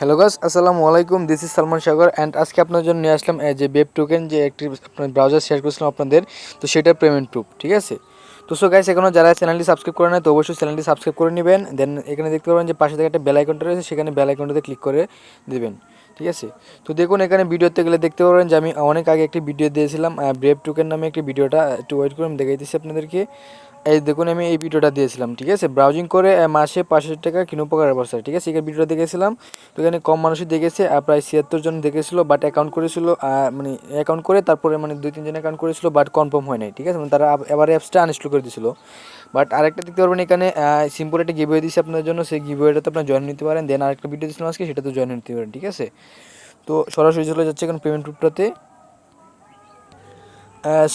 Hello guys, আসসালামু আলাইকুম। This is Salman Sagar and আজকে আপনার জন্য নিয়ে আসলাম যে ওয়েব টোকেন যে একটি আপনার ব্রাউজার শেয়ার করেছিলাম আপনাদের, তো সেটার পেমেন্ট প্রুফ। ঠিক আছে, তো সো গাইস, এখনও যারা চ্যানেলটি সাবস্ক্রাইব করে নেয় তো অবশ্যই চ্যানেলটি সাবস্ক্রাইব করে নেবেন। দেন এখানে দেখতে পাবেন যে পাশে থেকে একটা বেল আইকনটা রয়েছে, সেখানে বেল আইকনটাতে ক্লিক করে দেবেন। ঠিক আছে, তো দেখুন এখানে ভিডিওতে গেলে দেখতে পাবেন যে আমি অনেক আগে একটি ভিডিও দিয়েছিলাম ব্রেভ টোকেন নামে একটি ভিডিওটা, একটু ওয়েট করে আমি দেখাইতেছি আপনাদেরকে। এই দেখুন আমি এই ভিডিওটা দিয়েছিলাম। ঠিক আছে, ব্রাউজিং করে মাসে 5,000 টাকা কিনো উপকার অবস্থায়। ঠিক আছে, এই ভিডিওটা দেখেছিলাম। তো এখানে কম মানুষই দেখেছে, প্রায় 76 জন দেখেছিল, বাট অ্যাকাউন্ট করেছিল, মানে অ্যাকাউন্ট করে তারপরে মানে 2-3 জন অ্যাকাউন্ট করেছিল, বাট কনফার্ম হয় নাই। ঠিক আছে, মানে তারা এবার অ্যাপসটা আনইনস্টল করে দিয়েছিল। বাট আরেকটা দেখতে পারবেন এখানে সিম্পল একটা গিভওয়ে দিয়েছে আপনার জন্য, সেই গিভওয়েটাতে আপনার জয়েন নিতে পারেন। দেন আরেকটা ভিডিও দিয়েছিলাম আজকে, সেটাতে জয়েন নিতে পারেন। ঠিক আছে, তো সরাসরি চলে যাচ্ছে এখন পেমেন্ট প্রুফটাতে।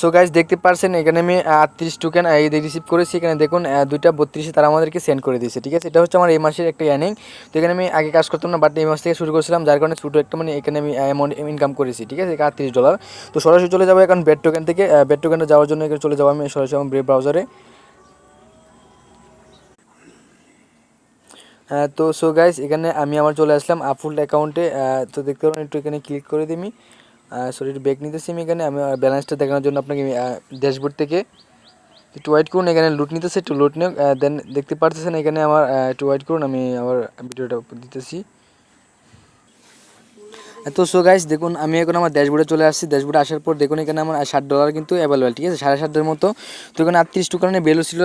সো গাইজ দেখতে পারছেন এখানে আমি 38 টোকেন এই রিসিভ করেছি। এখানে দেখুন 2টা 32 তারা আমাদেরকে সেন্ড করে দিয়েছে। ঠিক আছে, এটা হচ্ছে আমার এই মাসের একটা ইয়ার্নিং। তো এখানে আমি আগে কাজ করতাম না, বাট এই মাস থেকে শুরু করেছিলাম, যার কারণে ছোটো একটা মানে এখানে আমি অ্যামাউন্ট ইনকাম করেছি। ঠিক আছে, $38। তো সরাসরি চলে যাবো এখন বেড টোকেন থেকে। বেড টোকেনে যাওয়ার জন্য এখানে চলে যাবো আমি সরাসরি আমার ব্রেভ ব্রাউজারে। তো সো গাইজ এখানে আমি আমার চলে আসলাম ফুল অ্যাকাউন্টে। তো দেখতে পাবেন একটু এখানে ক্লিক করে দিই। সরি, একটু ব্যাক নিতেছি আমি। এখানে আমি ব্যালেন্সটা দেখানোর জন্য আপনাকে ড্যাশবোর্ড থেকে একটু ওয়েট করুন। এখানে লুট নিতেছে, একটু লুট নিয়ে দেন দেখতে পারতেছেন এখানে আমার একটু ওয়েট করুন, আমি আমার ভিডিওটা দিতেছি। তো সো গাইস দেখুন আমি এখন আমার ড্যাশবোর্ডে চলে আসছি। ড্যাশবোর্ডে আসার পর দেখুন এখানে আমার $60 কিন্তু অ্যাভেলেবেল। ঠিক আছে, 7.5-এর মতো। তো এখানে 38 টোকেনের ভ্যালু ছিল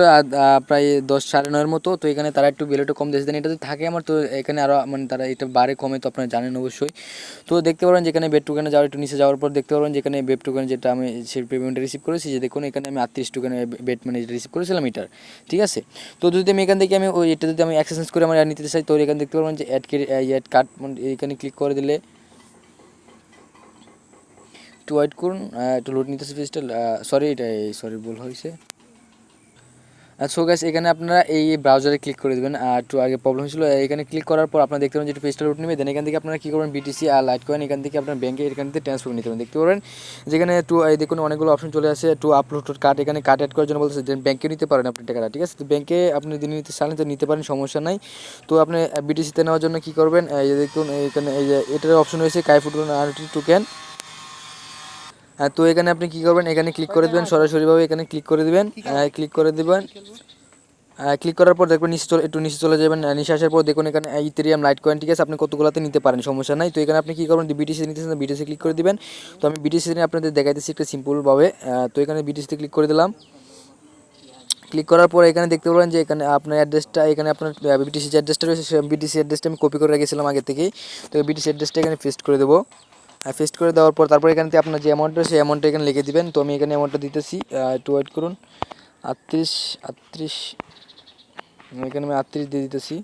প্রায় 10 9.5-এর মতো। তো এখানে তারা একটু ভ্যালুটা কম দিয়েছে। দেন এটা যদি থাকে আমার, তো এখানে আরও মানে তারা এটা বাড়ে কমে, তো আপনারা জানেন অবশ্যই। তো দেখতে পারেন যেখানে বেড টোকেনে যাওয়ার একটু নিচে যাওয়ার পর দেখতে পারেন যেখানে বেড টোকেন যেটা আমি সেই পেমেন্টটা রিসিভ করেছি, যে দেখুন এখানে আমি 38 টোকেনে বেড মানে রিসিভ করেছিলাম এটার। ঠিক আছে, তো যদি আমি এখান থেকে আমি ওই এটা যদি আমি এক্সচেঞ্জ করে আমার নিতে চাই, তো এখানে দেখতে পারবেন যে অ্যাড কার্ড মানে এখানে ক্লিক করে দিলে একটু ওয়েট করুন, একটু লোড নিতেছে পেজটা। সরি, এটা সরি ভুল হয়েছে। সো গাইস এখানে আপনারা এই ব্রাউজারে ক্লিক করে দেবেন। একটু আগে প্রবলেম হয়েছিল, এখানে ক্লিক করার পর আপনারা দেখতে পাবেন যে পেজটা লোড নেবে। দেন এখান থেকে আপনারা কী করবেন, বিটিসি আর লাইট কয়েন এখান থেকে আপনার ব্যাঙ্কে এখান থেকে ট্রান্সফার করে নিতে পারেন। দেখতে পারেন যেখানে দেখুন অনেকগুলো অপশন চলে আসে, টু আপলোড কার্ড, এখানে কার্ড অ্যাড করার জন্য বলতেছে। দেন ব্যাঙ্কে নিতে পারেন আপনি টাকাটা। ঠিক আছে, তো ব্যাঙ্কে আপনি দিনে নিতে চান তো নিতে পারেন, সমস্যা নাই। তো আপনি বিটিসিতে নেওয়ার জন্য কী করবেন, এই যে দেখুন এখানে এই যে এটার অপশন রয়েছে কাইফুড আর টোকেন। তো এখানে আপনি কী করবেন, এখানে ক্লিক করে দেবেন, সরাসরিভাবে এখানে ক্লিক করে দেবেন। ক্লিক করে দেবেন, ক্লিক করার পর দেখবেন নিচে একটু নিচে চলে যাবেন। নিচে আসার পর দেখুন এখানে ইথেরিয়াম লাইট কয়েন। ঠিক আছে, আপনি কতগুলোতে নিতে পারেন, সমস্যা নাই। তো এখানে আপনি কী করবেন, বিটিসি নিতেছেন, বিটিসি ক্লিক করে দিবেন। তো আমি বিটিসি নিয়ে আপনাদের দেখাইতেছি একটু সিম্পলভাবে। তো এখানে বিটিসিতে ক্লিক করে দিলাম। ক্লিক করার পর এখানে দেখতে পাবেন যে এখানে আপনার অ্যাড্রেসটা, এখানে আপনার বিটিসি যে অ্যাড্রেসটা রয়েছে সেই বিটিসি অ্যাড্রেসটা আমি কপি করে রেখেছিলাম আগে থেকেই। তো বিটিসি অ্যাড্রেসটা এখানে পেস্ট করে দেবো। পেস্ট করে দেওয়ার পর তারপর এখান থেকে আপনার যে অ্যামাউন্ট রয়েছে সেই অ্যামাউন্টটা এখানে লিখে দিবেন। তো আমি এখানে অ্যামাউন্টটা দিতেছি, একটু ওয়েট করুন। 38 এখানে আমি 38 দিয়ে দিতেছি।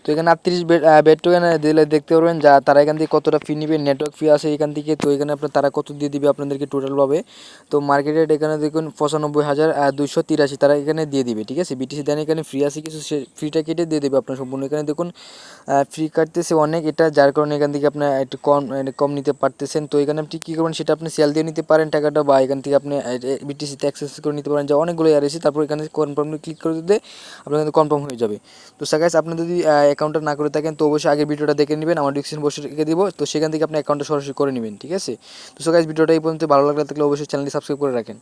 তো এখানে 38 বেড টোকেন দিলে দেখতে পারবেন যা তারা এখান থেকে কতটা ফি নেবে, নেটওয়ার্ক ফি আছে এখান থেকে। তো এখানে আপনার তারা কত দিয়ে দিবে আপনাদেরকে টোটালভাবে। তো মার্কেট রেট এখানে দেখুন 95,283 তারা এখানে দিয়ে দিবে। ঠিক আছে, বিটিসি দেন এখানে ফ্রি আছে কিছু, সে ফ্রিটা কেটে দিয়ে দেবে আপনার সম্পূর্ণ। এখানে দেখুন ফ্রি কাটতেছে অনেক এটা, যার কারণে এখান থেকে আপনার একটু কম নিতে পারতেছেন। তো এখানে আপনি কী করবেন, সেটা আপনি সেল দিয়ে নিতে পারেন টাকাটা, বা এখান থেকে আপনি বিটিসিতে অ্যাক্সেস করে নিতে পারেন, যা অনেকগুলো ইয়ার এসে তারপর এখানে কনফার্ম ক্লিক করে দিতে আপনার কিন্তু কনফার্ম হয়ে যাবে। তো গাইস আপনি যদি অ্যাকাউন্টটা না করে থাকেন তো অবশ্যই আগের ভিডিওটা দেখে নেবেন, আমার ডিসক্রিপশন বক্সে রেখে দিব, তো সেখান থেকে আপনি অ্যাকাউন্টটা সরাসরি করে নেবেন। ঠিক আছে, তো গাইস ভিডিওটা এই পর্যন্ত, ভালো লাগলে থাকলে অবশ্যই চ্যানেলটি সাবস্ক্রাইব করে রাখেন।